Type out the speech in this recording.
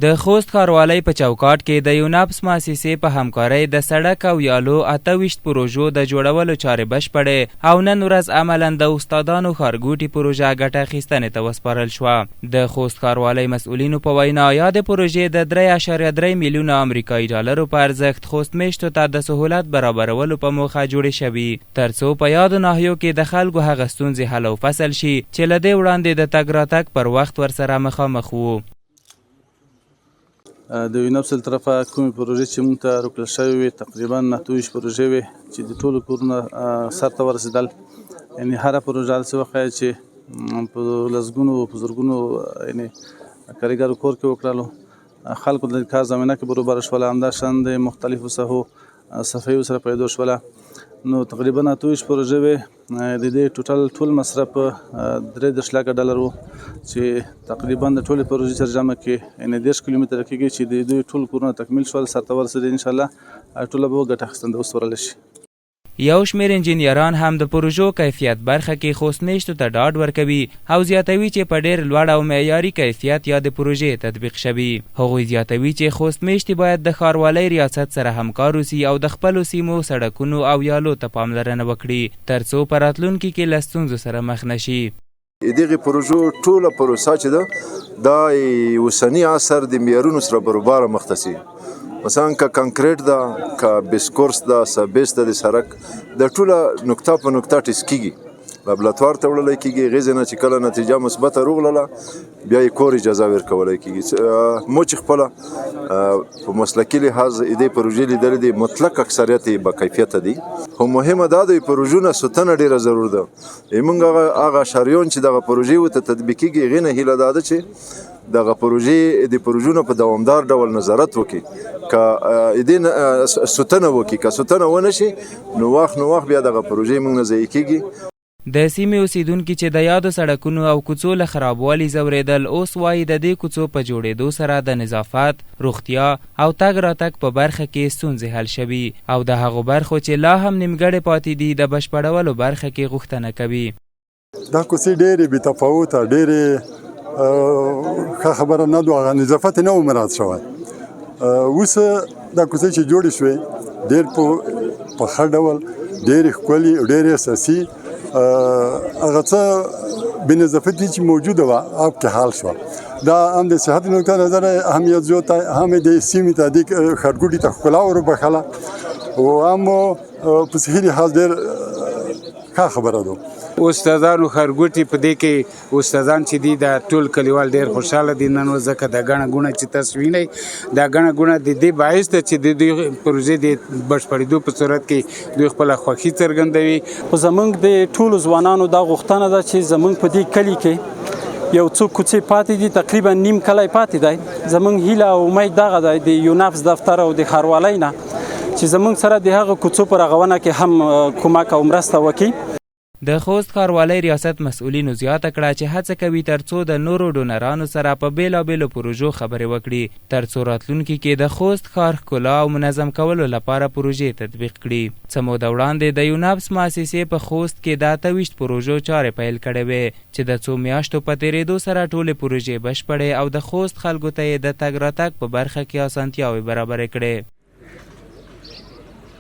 د خوست ښاروالۍ په چوکاټ کې د یوناپس مؤسسې په همکارۍ د سړک او یالو 28 پروژو د جوړولو چارې بشپړې او نن ورځ عملاً د استادانو ښارګوټي پروژه ګټه اخیستنې ته وسپارل شوه. د خوست ښاروالۍ مسؤلینو په وینا یادې پروژې د 3.3 میلیونه امریکایي ډالرو په ارزښت خوست میشتو ته د سهولت برابرولو په موخه جوړې شوي ترڅو په یادو ناحیو کې د خلکو هغه ستونزې حل او فصل شي چې له دې وړاندې د تګ راتګ پر وخت ورسره مخامخ وو. د یوناپس له طرفه کومې پروژې چې موږ ته راکړل شوې وې تقریبا 29 پروژې وې چې د ټولو کورونه سرته ورسېدل. یعنې هره پروژه هسې وښیه چې په لسګونو په زرګونو یعنې کارګرو کور کې وکړلو، خلکو د کار زمینه کې برابره شوله، همداشان د مختلفو ساحو صفایي سره پیدا شوله. نو تقریبا 28 پروژې وې، د دې ټول مصرف 3 لکه ډالر و چې تقریبا د ټولې پروژې سره جمع کې یعنې 10 کیلومتره کېږي چې د دوی ټول کورونه تکمیل شول، سرته ورسېدل. انشاءالله ټوله به ګټه اخیستنه وسپارلی شي. یو شمېر انجینران هم د پروژو کیفیت برخه کې خوست میشتو ته ډاډ ورکوي او زیاتوي چې په ډېر لوړ او معیاري کیفیت یا د پروژې تطبیق شوي. هغوی زیاتوي چې خوست میشتې باید د ښاروالۍ ریاست سره همکار اوسي او د خپلو سیمو سړکونو او یالو ته پاملرنه وکړي ترڅو په راتلونکي کې له ستونزو سره مخ نه شي. دغه پروژو ټوله پروسه چې ده دا اوسني عصر د معیارونو سره برابر مختصي، مثلا که کانکریټ ده، که بیسکورس ده، سبیس ده، د سړک د ټوله نقطه په نقطه ټیسټ کیږي، لابراتوار ته وړلی کیږي. غیزې نه چې کله نتیجه مثبته راغله بیا یې کور اجازه ورکولی کیږي. مو چې خپله په مسلکي لحاظ دې پروژې لیدلې دي مطلق اکثریت یې با کیفیته دي، خو مهمه دا د پروژو نه ساتنه ډېره ضرور ده. موږ هغه اشاریون چې دغه پروژې ورته تطبیق کیږي هغې نه هیله دا ده چې دغه پروژې د پروژو په دوامدار ډول نظارت وکړي، که دې ساتنه وکړي. که ساتنه ونه شي نو وخت بیا دغه پروژې موږ نه ضایع کیږي. د سیمې اوسیدونکي چې د یادو سړکونو او کوڅو له خرابوالي ځورېدل اوس وایي د دې کوڅو په جوړېدو سره د نظافت، روغتیا او تګ راتګ په برخه کې ستونزې حل شوي او د هغو برخو چې لا هم نیمګړې پاتې دي د بشپړولو برخه کې غوښتنه کوي. دا کوڅې ډېرې بې تفاوته، ډېرې ښه خبره نه ده، هغه نظافت یې نه و مراعات شوی. اوس دا کوڅې چې جوړې شوې ډېر په ښه ډول ډېرې ښکلي، ډېرې اساسي هغه څه بې نظافتي چې موجوده وه اب کې حال شوه. دا هم د صحت نقطه نظر اهمیت زیات هم د سیمې ته د ښارګوټي ته ښکلا وربښله او هم په صحي لحاظ ډېر ښه خبره ده. استادانو ښارګوټي په دې کې استادان چې دي د ټول کلیوال ډېر خوشحاله دي نن ځکه د ګڼه ګوڼه چې تاسو وینئ دا ګڼه ګوڼه د دې باعث ده چې د دوی پروژې د بشپړېدو په صورت کې دوی خپله خوښي څرګندوي. خو زموږ د ټولو ځوانانو دا غوښتنه ده چې زموږ په دې کلي کې یو څو کوڅې پاتې دي، تقریبا نیم کلی پاتې دی. زموږ هیله او امید دغه دی د یوناپس دفتر او د ښاروالۍ نه چې زموږ سره د هغه کوڅو په رغونه کې هم کومک او مرسته وکړي. د خوست ښاروالۍ ریاست مسؤلینو زیاته کړه چې هڅه کوي ترڅو د نورو ډونرانو سره په بیلابیلو پروژو خبرې وکړي ترڅو راتلونکي کې د خوست ښار ښکلا او منظم کولو لپاره پروژې تطبیق کړي. څه موده وړاندې د یوناپس مؤسسې په خوست کې د 28 پروژو چارې پیل کړې وې چې د څو میاشتو په تېرېدو سره ټولې پروژې بشپړې او د خوست خلکو ته یې د تګ راتګ په برخه کې اسانتیاوې برابرې کړې.